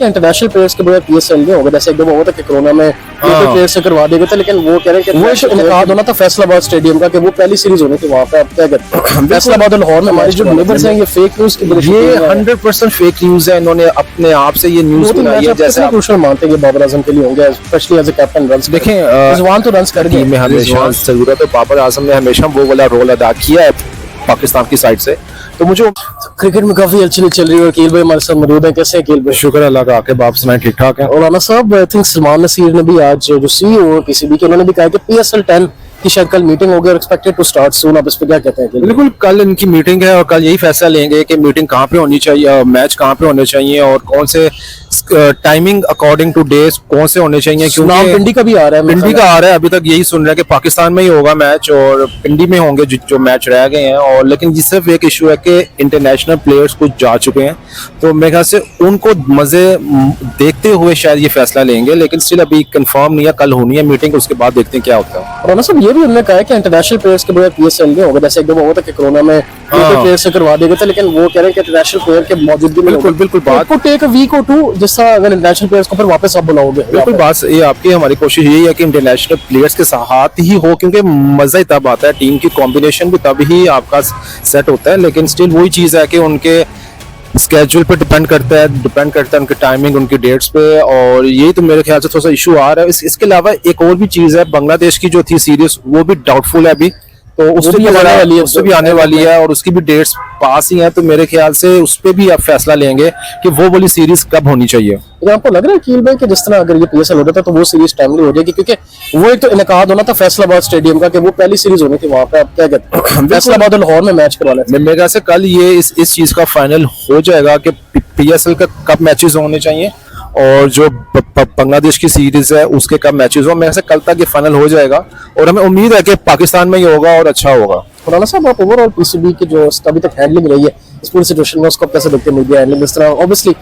International players के बगैर PSL नहीं होगा। जैसे एक दो हुआ था कि कोरोना में लोकल प्लेयर्स से करवा देगा था, लेकिन वो कह रहे हैं कि वो इनकाद होना था फैसलाबाद स्टेडियम का कि वो पहली सीरीज होनी थी वहाँ पे। आप क्या कहते हैं? फैसलाबाद और लाहौर में हमारे जो नेबर्स हैं, ये फेक न्यूज की ये 100% फेक न्यूज है। इन्होंने अपने आप से ये न्यूज बनाई है। जैसे आप क्रूशियल मानते हैं बाबर आजम के लिए होंगे, specially as a captain runs देखें, रिजवान तो रन्स कर टीम में हमेशा जरूरत है। बाबर आजम ने हमेशा वो वाला रोल अदा किया है पाकिस्तान की साइड से। तो मुझे क्रिकेट में काफी अच्छी चल रही है। वकील भाई हमारे साथ मौजूद हैं। कैसे हैं वकील भाई? शुक्र अल्लाह का। आके बाप सुनाए ठीक ठाक है। और राना साहब, आई थिंक सलमान नसीर ने भी आज जो सीईओ पीसीबी के, उन्होंने भी कहा कि पीएसएल 10 की शायद कल मीटिंग होगी और एक्सपेक्टेड टू स्टार्ट सून। आप इस पे क्या कहते हैं? बिल्कुल, कल इनकी मीटिंग है और कल यही फैसला लेंगे कि मीटिंग कहाँ पे होनी चाहिए, मैच कहाँ पे होने चाहिए और कौन से टाइमिंग अकॉर्डिंग टू डेज कौन से होने चाहिए। क्योंकि पिंडी का भी आ रहा है, पिंडी का आ रहा है। अभी तक यही सुन रहे हैं कि पाकिस्तान में ही होगा मैच और पिंडी में होंगे जो मैच रह गए हैं। और लेकिन ये सिर्फ एक इशू है कि इंटरनेशनल प्लेयर्स कुछ जा चुके हैं, तो मेरे ख्याल से उनको मजे देखते हुए शायद ये फैसला लेंगे। लेकिन स्टिल अभी कंफर्म नहीं है। कल होनी है मीटिंग, उसके बाद देखते हैं क्या होता है। राना साहब, ये भी हमने कहा है कि इंटरनेशनल प्लेयर्स के बगैर पीएसएल नहीं होगा। जैसे एक दो हुआ था कि कोरोना में लोकल प्लेयर्स से करवा देगा था, लेकिन वो कह रहे हैं कि इंटरनेशनल प्लेयर के मौजूदगी में बिल्कुल बात को टेक अ वीक और टू, जिससे अगर इंटरनेशनल प्लेयर्स को फिर वापस आप बुलाओगे। बिल्कुल बात ये आपकी, हमारी कोशिश यही है कि इंटरनेशनल प्लेयर्स के साथ ही हो, क्योंकि मजा ही तब आता है, टीम की कॉम्बिनेशन भी तब ही आपका सेट होता है। लेकिन स्टिल वही चीज है कि उनके स्केड्यूल पे डिपेंड करता है उनकी टाइमिंग, उनकी डेट्स पे। और यही तो मेरे ख्याल से थोड़ा सा इशू आ रहा है। इसके अलावा एक और भी चीज है, बांग्लादेश की जो थी सीरीज, वो भी डाउटफुल है अभी, तो उससे भी आने वाली है और उसकी भी डेट्स पास ही हैं। तो मेरे ख्याल से उस पर भी आप फैसला लेंगे कि वो वाली सीरीज कब होनी चाहिए। तो आपको लग रहा है कील भाई कि जिस तरह अगर ये पीएसएल हो जाता तो वो सीरीज टाइमली हो जाएगी? क्योंकि वो एक तो इनकाद होना था फैसलाबाद स्टेडियम का कि वो पहली सीरीज होनी थी वहाँ पे। आप क्या कहते हैं? फैसलाबाद और लाहौर में मैच करवाना है। मेरे ख्याल से कल ये इस चीज का फाइनल हो जाएगा कि पीएसएल का कब मैचेस होने चाहिए और जो बांग्लादेश की सीरीज है उसके कब मैचेस हो। मेरे से कल तक ये फाइनल हो जाएगा और हमें उम्मीद है कि पाकिस्तान में ही होगा और अच्छा होगा। राना साहब, आप ओवरऑल पीसीबी की जो अभी तक हैंडलिंग रही है इस पूरी सिचुएशन में, उसको कैसे देखते हैं? मीडिया हैंडलिंग इस तरह, ऑब्वियसली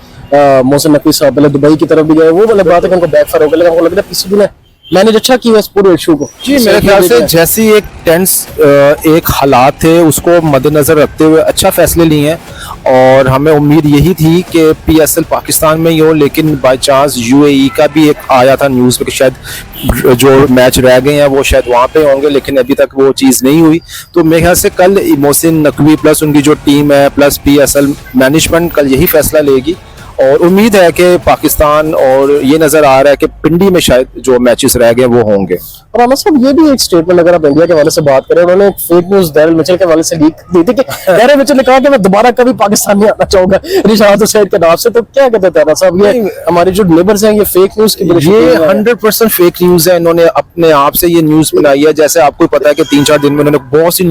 मोहसिन नकवी साहब पहले दुबई की तरफ भी गए, वो वाली बात है कि उनको बैकफायर हो गया, लेकिन हमको लग रहा है पीसीबी ने मैनेज अच्छा किया इस पूरे इशू को। जी, मेरे ख्याल से जैसी एक टेंस एक हालात थे उसको मद्देनजर रखते हुए अच्छा फैसले लिए हैं। और हमें उम्मीद यही थी कि पीएसएल पाकिस्तान में ही हो, लेकिन बाय चांस यूएई का भी एक आया था न्यूज़ पे कि शायद जो मैच रह गए हैं वो शायद वहाँ पे होंगे, लेकिन अभी तक वो चीज़ नहीं हुई। तो मेरे ख्याल से कल मोहसिन नकवी प्लस उनकी जो टीम है प्लस पीएसएल मैनेजमेंट कल यही फैसला लेगी और उम्मीद है कि पाकिस्तान, और ये नजर आ रहा है कि पिंडी में शायद जो मैचेस रह गए वो होंगे। और राना साहब, ये भी एक स्टेटमेंट अगर आप इंडिया के हवाले से बात करें, उन्होंने फेक न्यूज डैरिल मिचेल के हवाले से लीक दी थी कि डैरिल मिचेल ने कहा कि मैं दोबारा कभी पाकिस्तान नहीं आना चाहूंगा रिशाद हुसैन के नाम से। तो क्या कहते हैं राना साहब, ये हमारे जो नेबर्स हैं ये फेक न्यूज की, ये 100% फेक न्यूज है। इन्होंने अपने आप से ये न्यूज बनाई है। जैसे आपको पता है कि 3-4 दिन में उन्होंने बहुत सी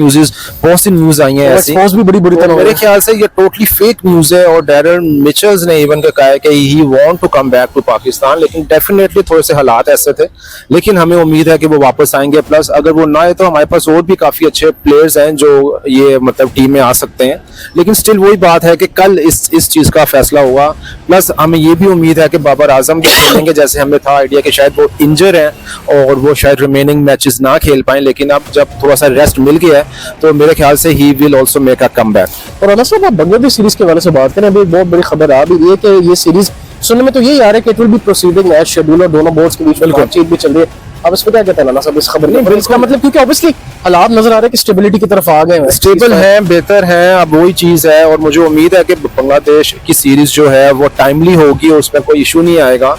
न्यूज आई है ऐसी, भी बड़ी तरह। मेरे ख्याल से ये टोटली फेक न्यूज है। और डैरिल मिचेल्स ने इवन कहा है कि he want to come back to Pakistan, लेकिन डेफिनेटली थोड़े से हालात ऐसे थे, लेकिन हमें उम्मीद है कि वो वापस आएंगे। प्लस अगर वो ना आए तो हमारे पास और भी काफी अच्छे प्लेयर्स हैं जो ये मतलब टीम में आ सकते हैं। लेकिन स्टिल वही बात है कि कल इस चीज का फैसला हुआ। प्लस हमें ये भी उम्मीद है कि बाबर आजम भी खेलेंगे, जैसे हमें था आइडिया कि शायद वो इंजर हैं और वो शायद रिमेनिंग मैचेस ना खेल पाए, लेकिन अब जब थोड़ा सा रेस्ट मिल गया है तो मेरे ख्याल से he will also make a come back. और राना साहब, आप बांग्लादेश सीरीज के हवाले से बात करें, अभी बहुत बड़ी खबर आ भी रही है कि ये सीरीज सुनने में तो यही आ रहा है कि it will be proceeding as schedule और दोनों बोर्ड्स के बीच में बातचीत भी चल रही है। अब इस पे क्या कहते हैं राना साहब इस खबर में? इसका मतलब क्योंकि ऑब्वियसली हालात नजर आ रहे हैं कि स्टेबिलिटी की तरफ आ गए हैं, स्टेबल हैं, बेहतर हैं, अब वही चीज है। और मुझे उम्मीद है कि बांग्लादेश की सीरीज जो है वो टाइमली होगी और उसमें कोई इशू नहीं आएगा।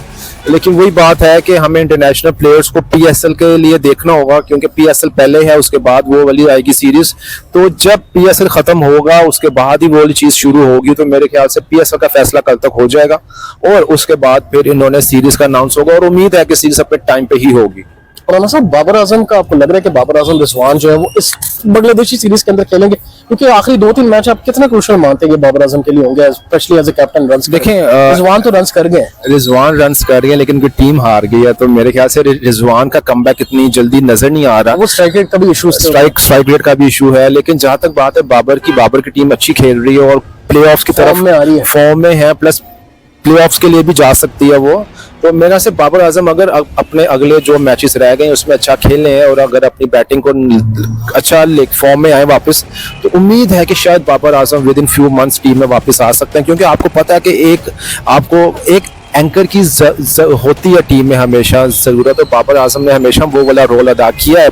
लेकिन वही बात है कि हमें इंटरनेशनल प्लेयर्स को पीएसएल के लिए देखना होगा, क्योंकि पीएसएल पहले है, उसके बाद वो वाली आएगी सीरीज। तो जब पीएसएल खत्म होगा उसके बाद ही वो वाली चीज शुरू होगी। तो मेरे ख्याल से पीएसएल का फैसला कल तक हो जाएगा और उसके बाद फिर इन्होंने सीरीज का अनाउंस होगा और उम्मीद है कि सीरीज अपने टाइम पे ही होगी। और राना साहब, बाबर आजम का आपको लग रहा है कि बाबर आजम रिजवान जो है वो इस बांग्लादेशी सीरीज के अंदर खेलेंगे? क्योंकि आखिरी 2-3 मैच आप कितना क्रूशियल मानते हैं कि बाबर आजम के लिए होंगे, specially as a captain runs? देखें, रिजवान तो रन्स कर गए, रिजवान रन्स कर रही है, लेकिन उनकी टीम हार गई है। तो मेरे ख्याल से रिजवान का कमबैक इतनी जल्दी नजर नहीं आ रहा। वो स्ट्राइक रेट का भी इशू, स्ट्राइक रेट का भी इशू है। लेकिन जहां तक बात है बाबर की टीम अच्छी खेल रही है और प्लेऑफ्स की तरफ में आ रही है, फॉर्म में है, प्लस प्लेऑफ्स के लिए भी जा सकती है वो। तो मेरा से बाबर आजम अगर अपने अगले जो मैचेस रह गए उसमें अच्छा खेल हैं और अगर अपनी बैटिंग को अच्छा फॉर्म में आए वापस, तो उम्मीद है कि शायद Babar Azam within few months team में वापस आ सकते हैं। क्योंकि आपको पता है कि आपको एक एंकर की होती है टीम में हमेशा ज़रूरत, और बाबर आजम ने हमेशा वो वाला रोल अदा किया है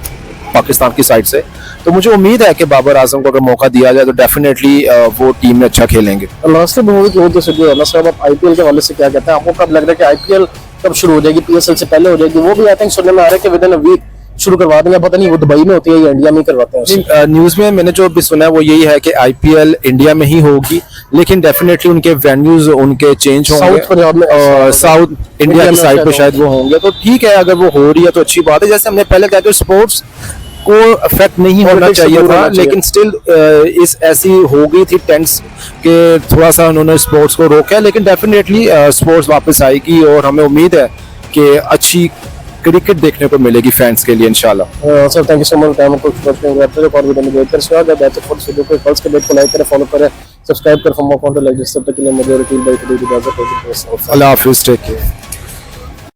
पाकिस्तान की साइड से। तो मुझे उम्मीद है कि बाबर आजम को अगर मौका दिया जाए तो डेफिनेटली वो टीम में अच्छा खेलेंगे। लास्ट में की होती है अल्लाह साहब, आप आईपीएल के हवाले से क्या कहते हैं? आपको कब लग रहा है कि आईपीएल कब शुरू हो जाएगी? पीएसएल से पहले हो जाएगी? वो भी आई थिंक सुनने में आ रहा है कि विद इन अ वीक शुरू करवा देंगे, पता नहीं वो दुबई में होती है या इंडिया में करवाते हैं। न्यूज़ में मैंने जो भी सुना है वो यही है कि आईपीएल इंडिया में ही होगी, लेकिन डेफिनेटली उनके वेन्यूज उनके चेंज होंगे साउथ पंजाब में, और साउथ इंडिया की साइड पे शायद शायद वो होंगे। तो ठीक है, अगर वो हो रही है तो अच्छी बात है। जैसे हमने पहले कहा कि स्पोर्ट्स को अफेक्ट नहीं होना Politics से चाहिए दूर था, होना चाहिए। लेकिन स्टिल इस ऐसी हो गई थी टेंस के थोड़ा सा उन्होंने स्पोर्ट्स को रोका है, लेकिन डेफिनेटली स्पोर्ट्स वापस आएगी और हमें उम्मीद है कि अच्छी क्रिकेट देखने को मिलेगी फैंस के लिए इंशाल्लाह। Sir thank you so much time को और वीडियो में देखकर स्वागत है। That's it for this video. Pulse के डेट को लाइक करें, फॉलो करें, सब्सक्राइब करें for more content like this. तब तक के लिए मुझे रकील भाई को दे दीजिए इजाजत। अल्लाह हाफिज़, टेक केयर।